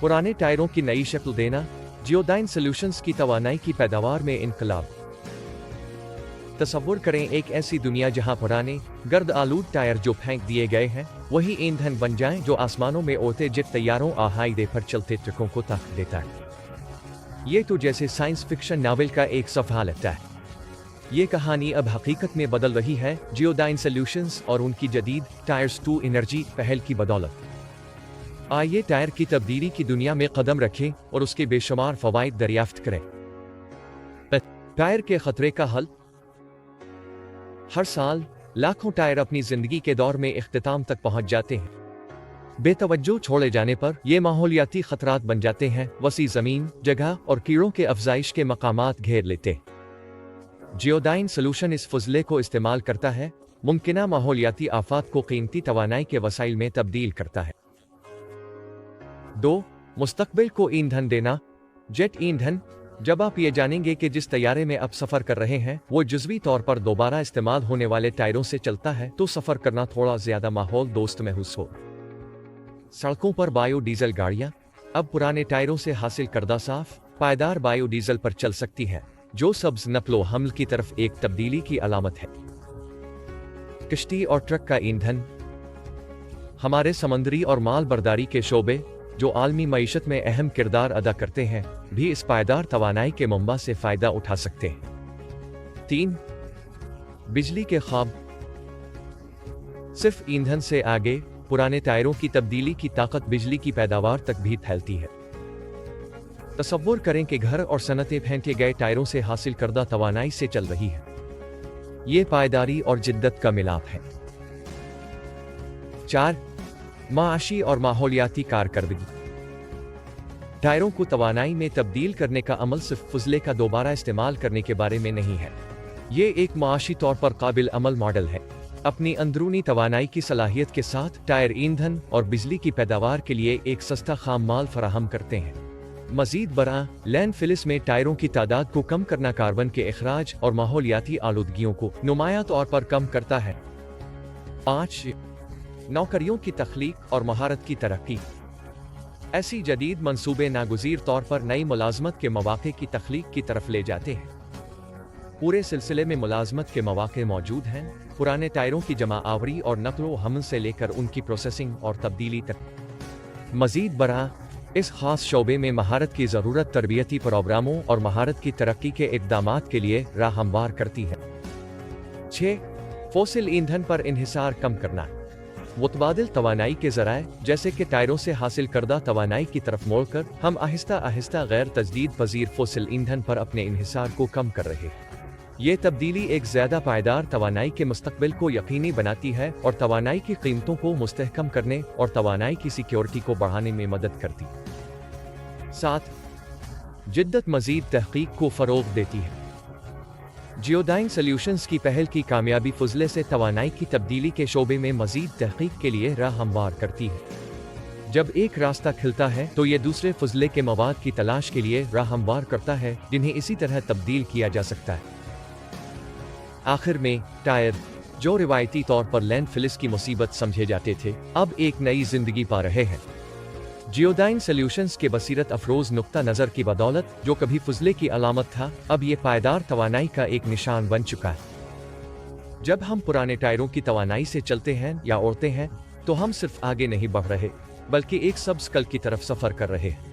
पुराने टायरों की नई शक्ल देना, जियोडाइन सॉल्यूशंस की तवानाई की पैदावार में इनकलाब। तसव्वुर करें एक ऐसी दुनिया जहां पुराने गर्द आलूद टायर जो फेंक दिए गए हैं वही ईंधन बन जाएं जो आसमानों में उड़ते जेट तैयारों और हाईवे पर चलते ट्रकों को ताकत देता है। ये तो जैसे साइंस फिक्शन नावल का एक सफ़ा लगता है। ये कहानी अब हकीकत में बदल रही है जियोडाइन सॉल्यूशंस और उनकी जदीद टायर्स टू एनर्जी पहल की बदौलत। आइए टायर की तब्दीली की दुनिया में कदम रखें और उसके बेशुमार फवाइद दरियाफ्त करें। टायर के खतरे का हल। हर साल लाखों टायर अपनी जिंदगी के दौर में इख्तिताम तक पहुंच जाते हैं। बेतवज्जो छोड़े जाने पर ये माहौलियाती खतरात बन जाते हैं, वसी जमीन, जगह और कीड़ों के अफजाइश के मकामात घेर लेते हैं। जियोडाइन सॉल्यूशन इस फजले को इस्तेमाल करता है, मुमकिना माहौलियाती आफात को कीमती तवानाई के वसाइल में तब्दील करता है। 2. मुस्तकबिल को ईंधन देना। जेट ईंधन। जब आप ये जानेंगे कि जिस तैयारे में आप सफर कर रहे हैं वो जुज़वी तौर पर दोबारा इस्तेमाल होने वाले टायरों से चलता है तो सफर करना थोड़ा ज्यादा माहौल दोस्त महसूस हो। सड़कों पर बायोडीजल गाड़ियां अब पुराने टायरों से हासिल करदा साफ पायदार बायोडीजल पर चल सकती है, जो सब्ज नक्लो हमल की तरफ एक तब्दीली की अलामत है। किश्ती और ट्रक का ईंधन। हमारे समंदरी और माल बर्दारी के शोबे जो आलमी मईशत में अहम किरदार अदा करते हैं भी इस पायदार तवानाई के मंबा से फायदा उठा सकते हैं। 3. बिजली के ख्वाब। सिर्फ ईंधन से आगे पुराने टायरों की तब्दीली की ताकत बिजली की पैदावार तक भी फैलती है। तसव्वुर करें कि घर और सनतें फेंके गए टायरों से हासिल करदा तवानाई से चल रही है। ये पायदारी और जिद्दत का मिलाप है। 4. माशी और माहौलियाती कारकर्दगी। टायरों को तवानाई में तब्दील करने का अमल सिर्फ फजले का दोबारा इस्तेमाल करने के बारे में नहीं है, ये एक माशी तौर पर काबिल अमल मॉडल है। अपनी अंदरूनी तवानाई की सलाहियत के साथ टायर ईंधन और बिजली की पैदावार के लिए एक सस्ता खाम माल फराहम करते हैं। मजीद बरा लैंडफिल्स में टायरों की तादाद को कम करना कार्बन के अखराज और माहौलियाती आलूदगियों को नुमाया तौर पर कम करता है। 5. नौकरियों की तख्लीक और महारत की तरक्की। ऐसी जदीद मंसूबे नागुज़ीर तौर पर नई मुलाजमत के मौक़े की तख्लीक की तरफ ले जाते हैं। पूरे सिलसिले में मुलाजमत के मौक़े मौजूद हैं, पुराने टायरों की जमा आवरी और नक़्ल हमल से लेकर उनकी प्रोसेसिंग और तब्दीली तक। मजीद बरा इस खास शोबे में महारत की ज़रूरत तरबियती प्रोग्रामों और महारत की तरक्की के इक़दामात के लिए राह हमवार करती है। 6. फोसिल ईंधन पर इन्हिसार कम करना। मुतबादिल तवानाई के ज़राए जैसे कि टायरों से हासिल करदा तवानाई की तरफ मोड़कर हम आहिस्ता आहिस्ता गैर तजदीद पजीर फोसिल ईंधन पर अपने इन्हिसार को कम कर रहे हैं। ये तब्दीली एक ज़्यादा पायदार तवानाई के मुस्तकबिल को यकीनी बनाती है और तवानाई की कीमतों को मुस्तहकम करने और तवानाई की सिक्योरिटी को बढ़ाने में मदद करती है। 7. जिद्दत मजीद तहकीक को फ़रोग़ देती है। जियोडाइन सॉल्यूशंस की पहल की कामयाबी फजले से तवानाई की तब्दीली के शोबे में मजीद तहकीक के लिए राह हमवार करती है। जब एक रास्ता खिलता है तो ये दूसरे फजले के मवाद की तलाश के लिए राह हमवार करता है जिन्हें इसी तरह तब्दील किया जा सकता है। आखिर में टायर जो रिवायती तौर पर लैंडफिल्स की मुसीबत समझे जाते थे अब एक नई जिंदगी पा रहे हैं। जियोडाइन सॉल्यूशंस के बसीरत अफरोज नुक्ता नज़र की बदौलत जो कभी फजले की अलामत था अब ये पायदार तवानाई का एक निशान बन चुका है। जब हम पुराने टायरों की तवानाई से चलते हैं या उड़ते हैं तो हम सिर्फ आगे नहीं बढ़ रहे बल्कि एक सब्ज़ कल की तरफ सफ़र कर रहे हैं।